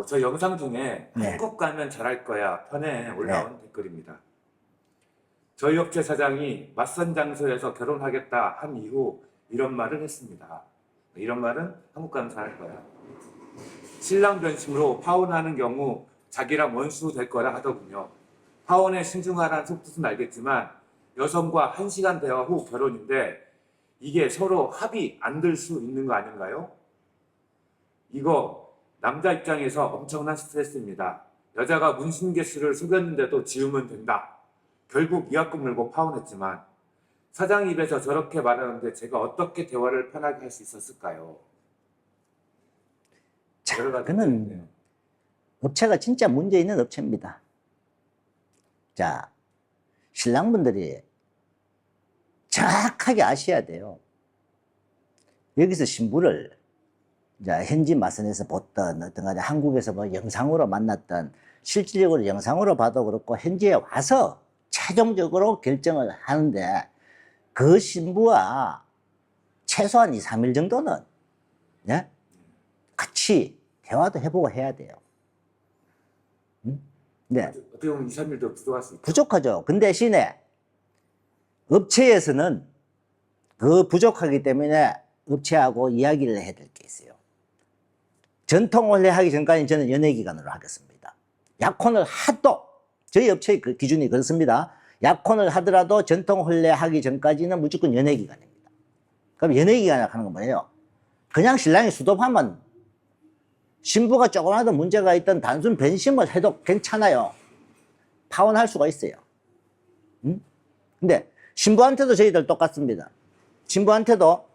저 영상 중에 네. 한국 가면 잘할 거야 편에 올라온 댓글입니다. 저희 업체 사장이 맞선 장소에서 결혼하겠다 한 이후 이런 말을 했습니다. 이런 말은 한국 가면 잘할 거야. 신랑 변심으로 파혼하는 경우 자기랑 원수 될 거라 하더군요. 파혼에 신중하라는 속뜻은 알겠지만 여성과 1시간 대화 후 결혼인데 이게 서로 합의 안 될 수 있는 거 아닌가요? 이거 남자 입장에서 엄청난 스트레스입니다. 여자가 문신 개수를 속였는데도 지우면 된다. 결국 위약금 물고 파혼했지만 사장 입에서 저렇게 말하는데 제가 어떻게 대화를 편하게 할 수 있었을까요? 자, 여러 가지 그는 문제있네요. 업체가 진짜 문제 있는 업체입니다. 자, 신랑분들이 정확하게 아셔야 돼요. 여기서 신부를 이제 현지 마선에서 봤던 어떤 간에 한국에서 뭐 영상으로 만났던 실질적으로 영상으로 봐도 그렇고 현지에 와서 최종적으로 결정을 하는데 그 신부와 최소한 2, 3일 정도는 예? 같이 대화도 해보고 해야 돼요. 네. 어떻게 보면 2, 3일도 부족할 수 있죠. 부족하죠. 그 대신에 업체에서는 그 부족하기 때문에 업체하고 이야기를 해야 될 게 있어요. 전통 혼례 하기 전까지 저는 연애기간으로 하겠습니다. 약혼을 하도 저희 업체의 그 기준이 그렇습니다. 약혼을 하더라도 전통 혼례 하기 전까지는 무조건 연애기간입니다. 그럼 연애기간이라고 하는 건 뭐예요? 그냥 신랑이 수도하면 신부가 조금이라도 문제가 있던 단순 변심을 해도 괜찮아요. 파혼할 수가 있어요. 근데 신부한테도 저희들 똑같습니다. 신부한테도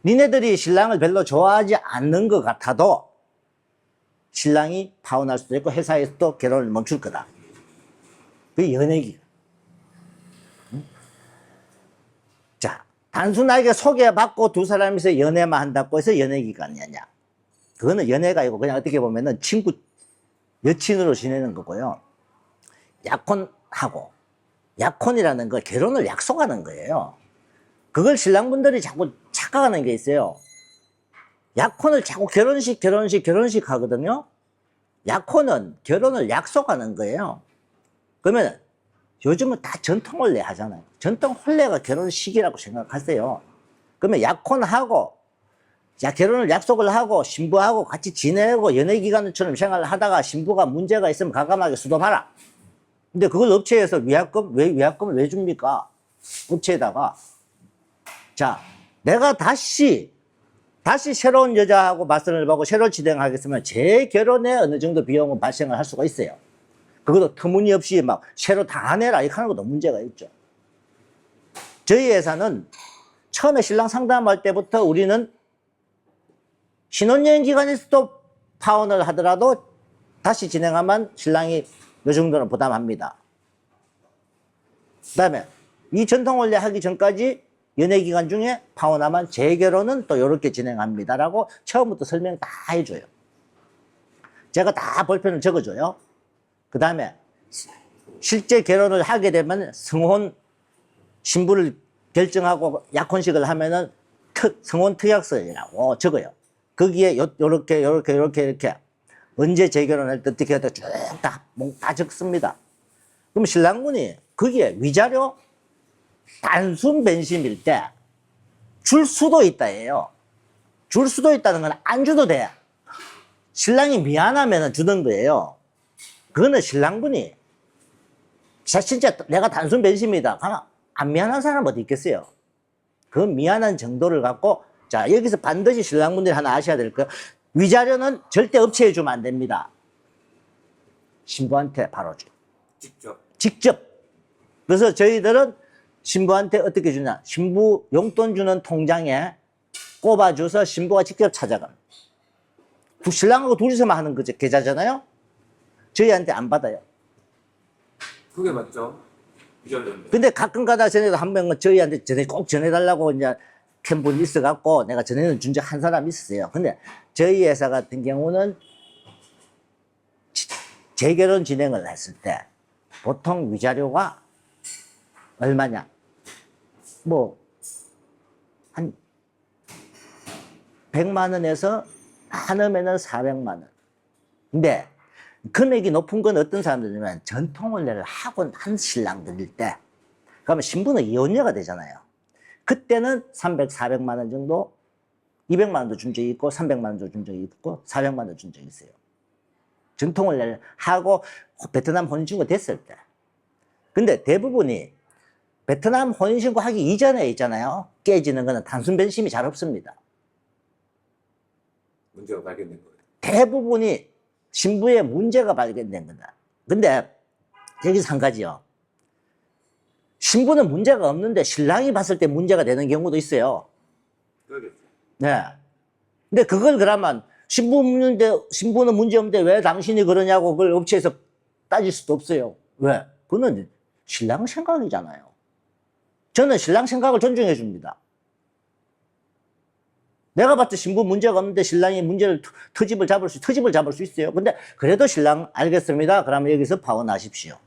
니네들이 신랑을 별로 좋아하지 않는 것 같아도 신랑이 파혼할 수도 있고 회사에서도 결혼을 멈출 거다. 그게 연애기간. 자, 단순하게 소개받고 두 사람이서 연애만 한다고 해서 연애기간이냐? 그거는 연애가 아니고 그냥 어떻게 보면은 친구, 여친으로 지내는 거고요. 약혼하고, 약혼이라는 걸 결혼을 약속하는 거예요. 그걸 신랑분들이 자꾸 착각하는 게 있어요. 약혼을 자꾸 결혼식 하거든요. 약혼은 결혼을 약속하는 거예요. 그러면 요즘은 다 전통 혼례 하잖아요. 전통 혼례가 결혼식이라고 생각하세요. 그러면 약혼하고, 결혼을 약속을 하고 신부하고 같이 지내고 연애기간처럼 생활을 하다가 신부가 문제가 있으면 과감하게 수도봐라. 근데 그걸 업체에서 위약금을 왜 줍니까? 업체에다가. 자, 내가 다시 새로운 여자하고 맞선을 보고 새로 진행하겠으면 제 결혼에 어느 정도 비용은 발생을 할 수가 있어요. 그것도 터무니없이 막 새로 다 내라 이렇게 하는 것도 문제가 있죠. 저희 회사는 처음에 신랑 상담할 때부터 우리는 신혼여행 기간에서도 파혼을 하더라도 다시 진행하면 신랑이 이 정도는 부담합니다. 그 다음에 이 전통 혼례 하기 전까지 연애 기간 중에 파혼하면 재결혼은 또 이렇게 진행합니다라고 처음부터 설명 다 해줘요. 제가 다 볼펜을 적어줘요. 그 다음에 실제 결혼을 하게 되면 성혼 신부를 결정하고 약혼식을 하면은 성혼 특약서라고 적어요. 거기에 요렇게 언제 재결혼할 때 어떻게 해야 쭉 다 적습니다. 그럼 신랑분이 거기에 위자료 단순 변심일 때 줄 수도 있다예요. 줄 수도 있다는 건 안 줘도 돼. 신랑이 미안하면 주는 거예요. 그거는 신랑분이 진짜 내가 단순 변심이다. 안 미안한 사람 어디 있겠어요? 그 미안한 정도를 갖고 자 여기서 반드시 신랑분들이 하나 아셔야 될 거예요. 위자료는 절대 업체에 주면 안 됩니다. 신부한테 바로 줘요. 직접. 그래서 저희들은 신부한테 어떻게 주냐. 신부 용돈 주는 통장에 꼽아줘서 신부가 직접 찾아갑니다. 신랑하고 둘이서만 하는 거죠. 계좌잖아요. 저희한테 안 받아요. 그게 맞죠. 근데 가끔 가다 전에도 한 명은 저희한테 꼭 전해달라고 이제 캔 분이 있어갖고 내가 전에는 준 적 한 사람이 있었어요. 근데 저희 회사 같은 경우는 재결혼 진행을 했을 때 보통 위자료가 얼마냐? 뭐, 한 100만 원에서 많으면은 400만 원. 근데 금액이 높은 건 어떤 사람들이냐면 전통혼례를 하고 난 신랑들일 때, 그러면 신부는 이혼녀가 되잖아요. 그때는 300, 400만 원 정도, 200만 원도 준 적이 있고 300만 원도 준 적이 있고 400만 원도 준 적이 있어요. 전통혼례를 하고 베트남 혼인신고 됐을 때. 근데 대부분이 베트남 혼인신고 하기 이전에 있잖아요. 깨지는 거는 단순 변심이 잘 없습니다. 문제가 발견된 거예요. 대부분이 신부의 문제가 발견된 거다. 근데 여기서 한 가지요. 신부는 문제가 없는데 신랑이 봤을 때 문제가 되는 경우도 있어요. 그러겠죠. 네. 근데 그걸 그러면 신부는 문제 없는데 왜 당신이 그러냐고 그걸 업체에서 따질 수도 없어요. 왜? 그거는 신랑 생각이잖아요. 저는 신랑 생각을 존중해 줍니다. 내가 봤을 때 신부 문제가 없는데 신랑이 문제를 트집을 잡을 수 있어요. 근데 그래도 신랑 알겠습니다. 그러면 여기서 파혼하십시오.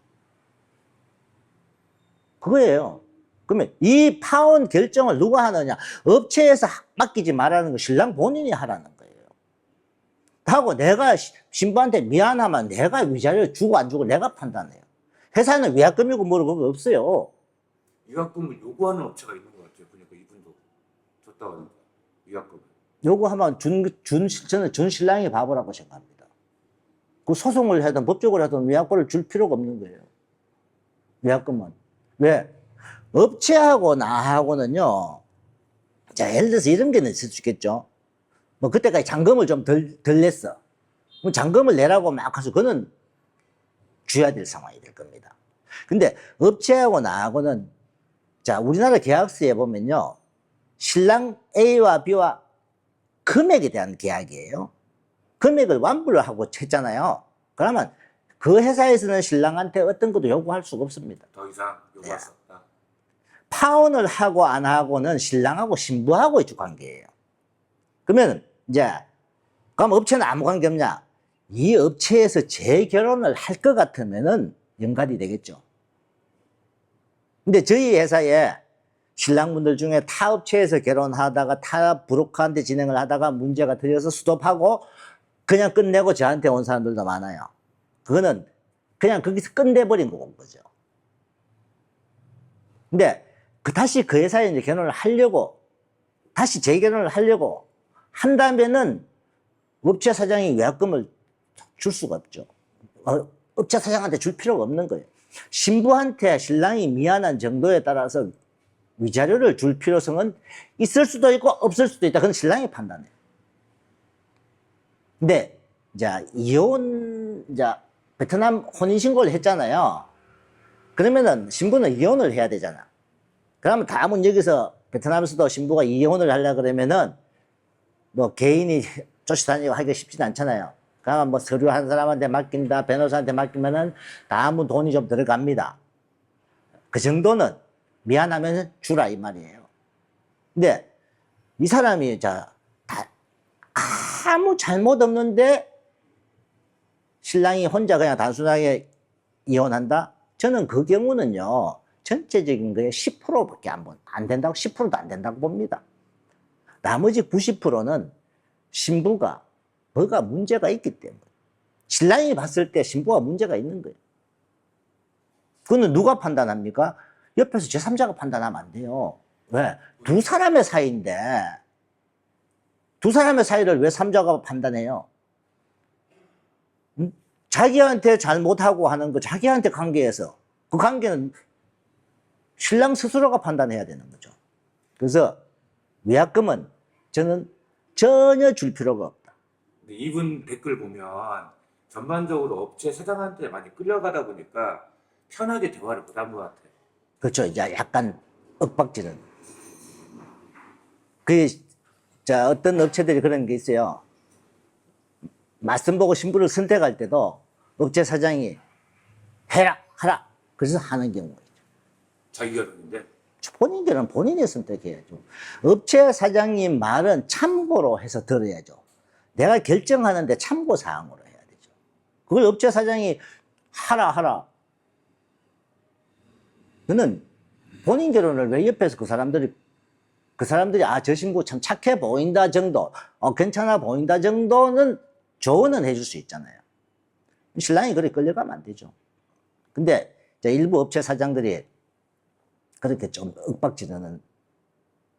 그거예요. 그러면 이 파혼 결정을 누가 하느냐? 업체에서 맡기지 말라는 거 신랑 본인이 하라는 거예요. 하고 내가 신부한테 미안하면 내가 위자료 주고 안 주고 내가 판단해요. 회사는 위약금이고 뭐고 그거 없어요. 위약금을 요구하는 업체가 있는 것 같아요. 그러니까 이분도 줬다고 하는데 위약금. 요구하면 저는 전 신랑이 바보라고 생각합니다. 그 소송을 하든 법적으로 하든 위약금을 줄 필요가 없는 거예요. 위약금은. 왜? 업체하고 나하고는요, 자, 예를 들어서 이런 게 있을 수 있겠죠. 뭐, 그때까지 잔금을 좀 덜 냈어. 그럼 잔금을 내라고 막 해서 그거는 줘야 될 상황이 될 겁니다. 근데 업체하고 나하고는, 자, 우리나라 계약서에 보면요, 신랑 A와 B와 금액에 대한 계약이에요. 금액을 완불을 하고 했잖아요. 그러면 그 회사에서는 신랑한테 어떤 것도 요구할 수가 없습니다. 더 이상 요구할 수 없다. 파혼을 하고 안 하고는 신랑하고 신부하고의 관계예요. 그러면 이제 그럼 업체는 아무 관계 없냐? 이 업체에서 재결혼을 할 것 같으면은 연관이 되겠죠. 근데 저희 회사에 신랑분들 중에 타 업체에서 결혼하다가 타 브로커한테 진행을 하다가 문제가 터져서 스톱하고 그냥 끝내고 저한테 온 사람들도 많아요. 그거는 그냥 거기서 끝내버린 거죠. 근데 다시 그 회사에 이제 결혼을 하려고, 다시 재결혼을 하려고 한다면은 업체 사장이 위약금을 줄 수가 없죠. 업체 사장한테 줄 필요가 없는 거예요. 신부한테 신랑이 미안한 정도에 따라서 위자료를 줄 필요성은 있을 수도 있고 없을 수도 있다. 그건 신랑이 판단해요. 근데 이제 베트남 혼인신고를 했잖아요. 그러면은 신부는 이혼을 해야 되잖아. 그러면 다음은 여기서 베트남에서도 신부가 이혼을 하려고 그러면은 뭐 개인이 쫓아다니고 하기가 쉽진 않잖아요. 그러면 뭐 서류 한 사람한테 맡긴다, 변호사한테 맡기면은 다음은 돈이 좀 들어갑니다. 그 정도는 미안하면 주라 이 말이에요. 근데 이 사람이 아무 잘못 없는데 신랑이 혼자 그냥 단순하게 이혼한다? 저는 그 경우는요, 전체적인 거에 10%밖에 안 된다고, 10%도 안 된다고 봅니다. 나머지 90%는 신부가 뭐가 문제가 있기 때문에. 신랑이 봤을 때 신부가 문제가 있는 거예요. 그거는 누가 판단합니까? 옆에서 제3자가 판단하면 안 돼요. 왜? 두 사람의 사이인데, 두 사람의 사이를 왜 3자가 판단해요? 자기한테 잘못하고 하는 거, 자기한테 관계에서, 그 관계는 신랑 스스로가 판단해야 되는 거죠. 그래서 위약금은 저는 전혀 줄 필요가 없다. 근데 이분 댓글 보면 전반적으로 업체 사장한테 많이 끌려가다 보니까 편하게 대화를 못한 것 같아요. 그렇죠. 이제 약간 윽박지는. 어떤 업체들이 그런 게 있어요. 맞선 보고 신부를 선택할 때도 업체 사장이 해라, 하라. 그래서 하는 경우가 있죠. 자기 결혼인데. 본인 결혼 본인이 선택해야죠. 업체 사장님 말은 참고로 해서 들어야죠. 내가 결정하는데 참고 사항으로 해야 되죠. 그걸 업체 사장이 하라. 그는 본인 결혼을 왜 옆에서 그 사람들이 저 신부 참 착해 보인다 정도, 괜찮아 보인다 정도는 조언은 해줄 수 있잖아요. 신랑이 그래 끌려가면 안 되죠. 근데 이제 일부 업체 사장들이 그렇게 좀 윽박지르는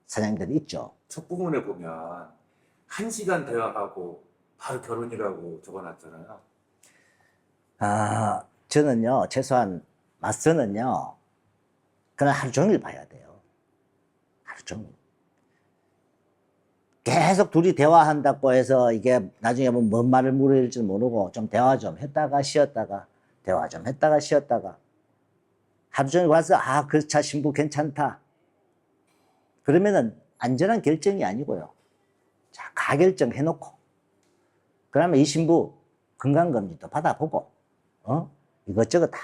사장님들이 있죠. 첫 부분에 보면 1시간 대화하고 바로 결혼이라고 적어놨잖아요. 아, 저는요, 최소한 맞서는요, 그날 하루 종일 봐야 돼요. 하루 종일. 계속 둘이 대화한다고 해서 이게 나중에 뭐 뭔 말을 물어야 될지 모르고 좀 대화 좀 했다가 쉬었다가 대화 좀 했다가 쉬었다가 하루 종일 와서 아, 그 차 신부 괜찮다. 그러면은 안전한 결정이 아니고요. 자, 가결정 해놓고 그러면 이 신부 건강검진도 받아보고 이것저것 다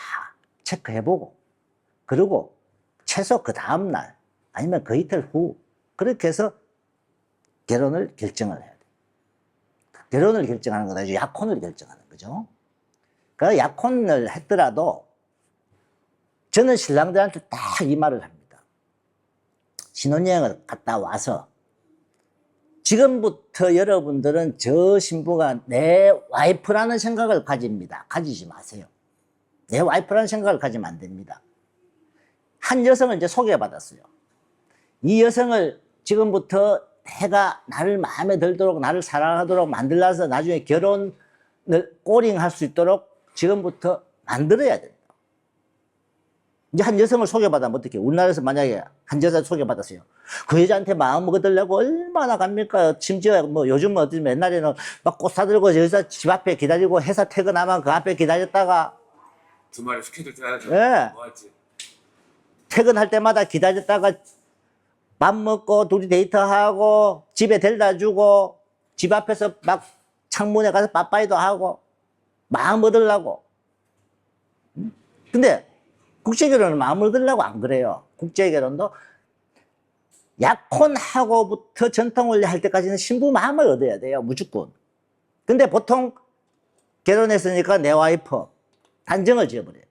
체크해보고 그리고 최소 그 다음날 아니면 그 이틀 후 그렇게 해서 결혼을 결정을 해야 돼. 결혼을 결정하는 건 아니죠. 약혼을 결정하는 거죠. 그 약혼을 했더라도 저는 신랑들한테 딱 이 말을 합니다. 신혼여행을 갔다 와서 지금부터 여러분들은 저 신부가 내 와이프라는 생각을 가집니다. 가지지 마세요. 내 와이프라는 생각을 가지면 안 됩니다. 한 여성을 이제 소개받았어요. 이 여성을 지금부터 내가 나를 마음에 들도록 나를 사랑하도록 만들어서 나중에 결혼을 꼬링할 수 있도록 지금부터 만들어야 된다. 이제 한 여성을 소개받으면 어떻게? 우리나라에서 만약에 한 여자 소개받았어요. 그 여자한테 마음 먹어들려고 얼마나 갑니까? 심지어 뭐 요즘은 어쩌면 옛날에는 막 꽃 사들고 여자 집 앞에 기다리고 회사 퇴근하면 그 앞에 기다렸다가 주말에 스케줄 짜야죠. 예. 뭐 할지. 퇴근할 때마다 기다렸다가 밥 먹고 둘이 데이트하고 집에 데려다 주고 집 앞에서 막 창문에 가서 빠빠이도 하고 마음 얻으려고. 근데 국제결혼은 마음 얻으려고 안 그래요. 국제결혼도 약혼하고부터 전통혼례 할 때까지는 신부 마음을 얻어야 돼요. 무조건. 근데 보통 결혼했으니까 내 와이프 단정을 지어버려요.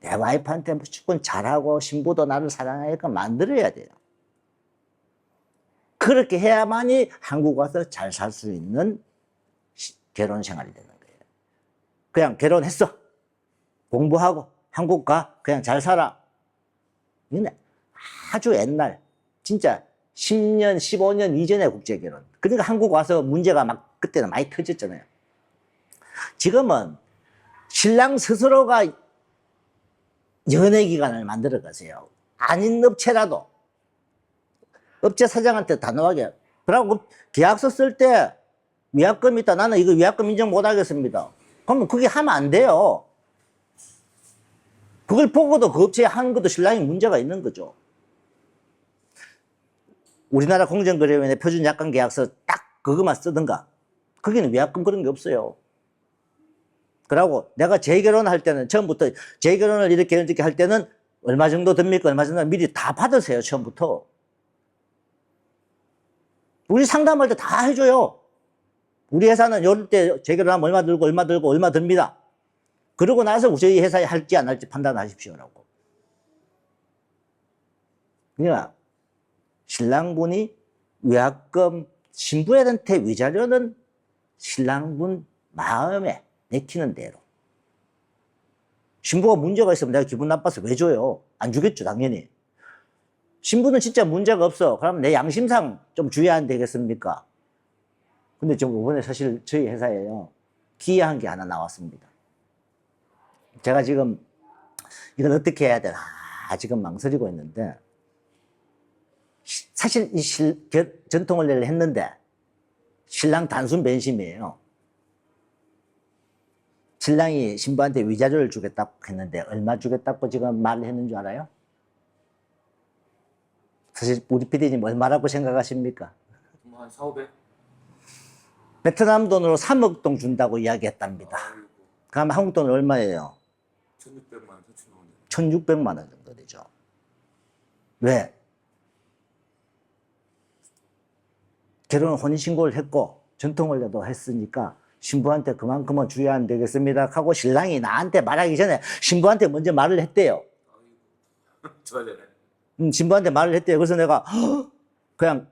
내 와이프한테 무조건 잘하고 신부도 나를 사랑하니까 만들어야 돼요. 그렇게 해야만이 한국 와서 잘 살 수 있는 결혼 생활이 되는 거예요. 그냥 결혼했어. 공부하고 한국 가. 그냥 잘 살아. 이건 아주 옛날 진짜 10년, 15년 이전의 국제결혼. 그러니까 한국 와서 문제가 막 그때는 많이 터졌잖아요. 지금은 신랑 스스로가 연애기간을 만들어 가세요. 아닌 업체라도 업체 사장한테 단호하게 그러고 계약서 쓸 때 위약금 있다. 나는 이거 위약금 인정 못 하겠습니다. 그러면 그게 하면 안 돼요. 그걸 보고도 그 업체에 하는 것도 신랑이 문제가 있는 거죠. 우리나라 공정거래위원회 표준 약관 계약서 딱 그것만 쓰든가. 거기는 위약금 그런 게 없어요. 그러고 내가 재결혼할 때는 처음부터 재결혼을 이렇게 할 때는 얼마 정도 듭니까? 얼마 정도 미리 다 받으세요. 처음부터. 우리 상담할 때 다 해줘요. 우리 회사는 이럴 때 재결혼하면 얼마 들고 얼마 들고 얼마 듭니다. 그러고 나서 저희 회사에 할지 안 할지 판단하십시오라고. 그러니까 신랑분이 위약금 신부한테 위자료는 신랑분 마음에 내키는 대로. 신부가 문제가 있으면 내가 기분 나빠서 왜 줘요? 안 주겠죠, 당연히. 신부는 진짜 문제가 없어. 그럼 내 양심상 좀 주의해야 안 되겠습니까? 근데 좀 이번에 사실 저희 회사에요. 기이한 게 하나 나왔습니다. 제가 지금 이걸 어떻게 해야 되나 지금 망설이고 있는데 사실 이 전통혼례를 했는데 신랑 단순 변심이에요. 신랑이 신부한테 위자료를 주겠다고 했는데 얼마 주겠다고 지금 말을 했는 줄 알아요? 사실 우리 PD님 얼마라고 생각하십니까? 뭐 한 4, 500? 베트남 돈으로 3억 동 준다고 이야기했답니다. 아이고, 그럼 한국 돈 얼마예요? 1,600만 원, 1,500만 원. 1,600만 원 정도 되죠. 왜? 결혼 혼인신고를 했고 전통혼례도 했으니까 신부한테 그만큼은 주의해야 안 되겠습니다 하고 신랑이 나한테 말하기 전에 신부한테 먼저 말을 했대요. 아이고, 저래네. 신부한테 말을 했대요. 그래서 내가 그냥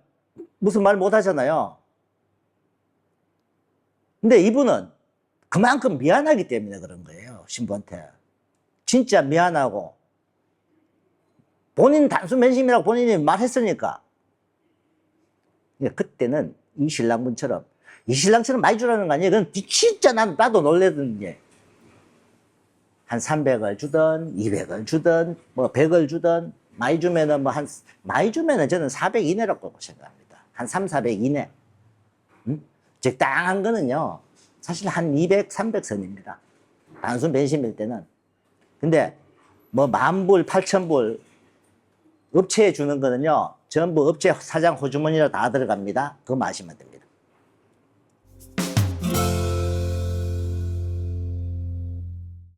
무슨 말 못 하잖아요. 근데 이분은 그만큼 미안하기 때문에 그런 거예요. 신부한테. 진짜 미안하고. 본인 단순 맹심이라고 본인이 말했으니까. 그때는 이 신랑분처럼, 이 신랑처럼 많이 주라는 거 아니에요. 그건 진짜 나도 놀래던 게. 한 300을 주든, 200을 주든, 뭐 100을 주든, 많이 주면은 많이 주면은 저는 400 이내라고 생각합니다. 한 3, 400 이내. 적당한 거는요, 사실 한 200, 300선입니다. 단순 벤심일 때는. 근데 뭐 10,000불, 8,000불 업체에 주는 거는요, 전부 업체 사장 호주머니로 다 들어갑니다. 그거 마시면 됩니다.